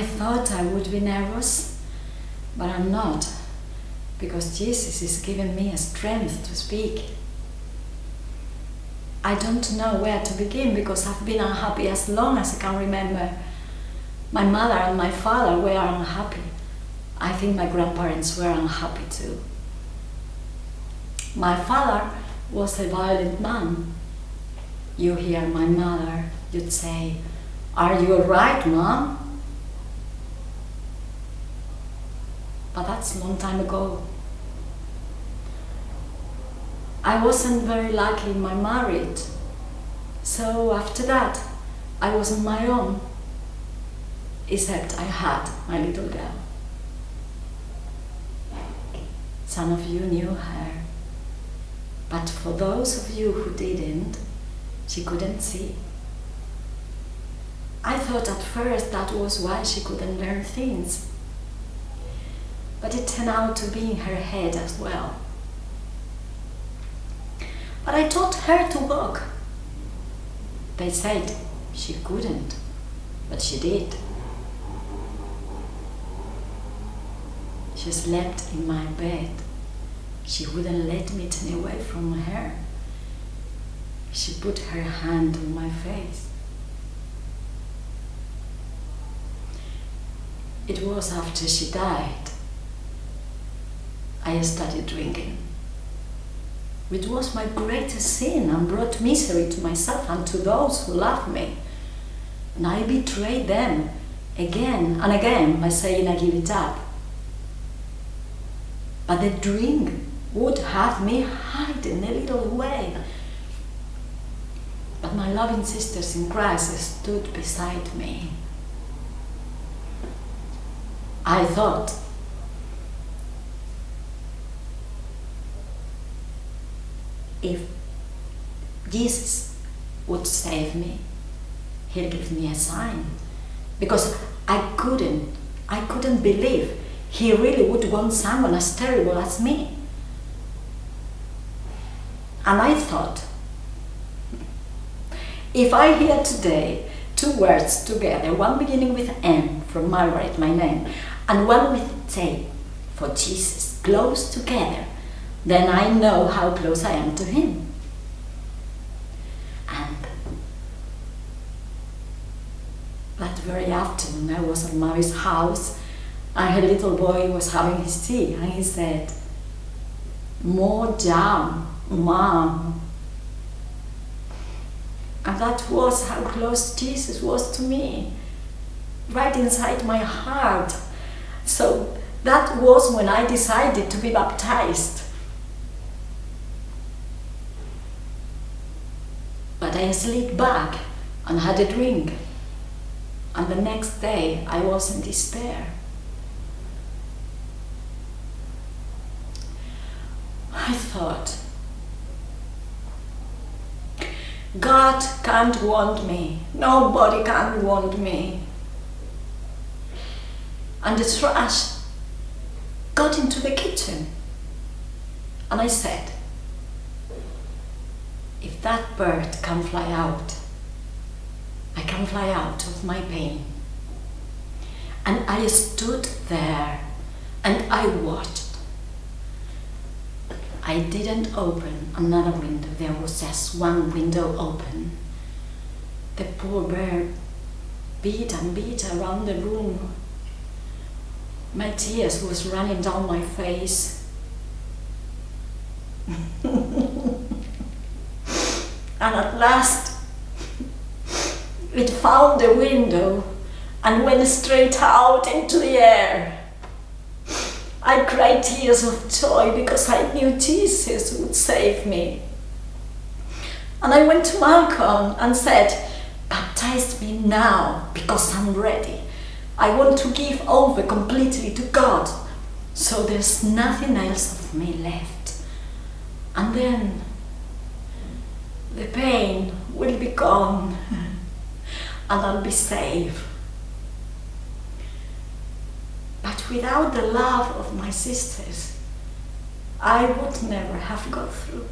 I thought I would be nervous, but I'm not, because Jesus is giving me a strength to speak. I don't know where to begin because I've been unhappy as long as I can remember. My mother and my father were unhappy. I think my grandparents were unhappy too. My father was a violent man. You hear my mother, you'd say, "Are you all right, Mom?" But that's a long time ago. I wasn't very lucky in my marriage, so after that I was on my own, except I had my little girl. Some of you knew her, but for those of you who didn't, she couldn't see. I thought at first that was why she couldn't learn things, but it turned out to be in her head as well. But I taught her to walk. They said she couldn't, but she did. She slept in my bed. She wouldn't let me turn away from her. She put her hand on my face. It was after she died I started drinking, which was my greatest sin and brought misery to myself and to those who loved me. And I betrayed them again and again by saying I give it up. But the drink would have me hide in a little way. But my loving sisters in Christ stood beside me. I thought, if Jesus would save me, he'll give me a sign. Because I couldn't believe he really would want someone as terrible as me. And I thought, if I hear today two words together, one beginning with M from Margaret, my name, and one with T for Jesus, close together, then I know how close I am to him. And that very afternoon I was at Mary's house and her little boy was having his tea and he said, "More jam, Mom." And that was how close Jesus was to me, right inside my heart. So that was when I decided to be baptized. But I slid back and had a drink, and the next day I was in despair. I thought, God can't want me, nobody can want me. And the trash got into the kitchen, and I said, if that bird can fly out, I can fly out of my pain. And I stood there and I watched. I didn't open another window, there was just one window open. The poor bird beat and beat around the room. My tears was running down my face. And at last, it found the window and went straight out into the air. I cried tears of joy because I knew Jesus would save me. And I went to Malcolm and said, "Baptize me now because I'm ready. I want to give over completely to God, so there's nothing else of me left. And then the pain will be gone and I'll be saved." But without the love of my sisters, I would never have got through.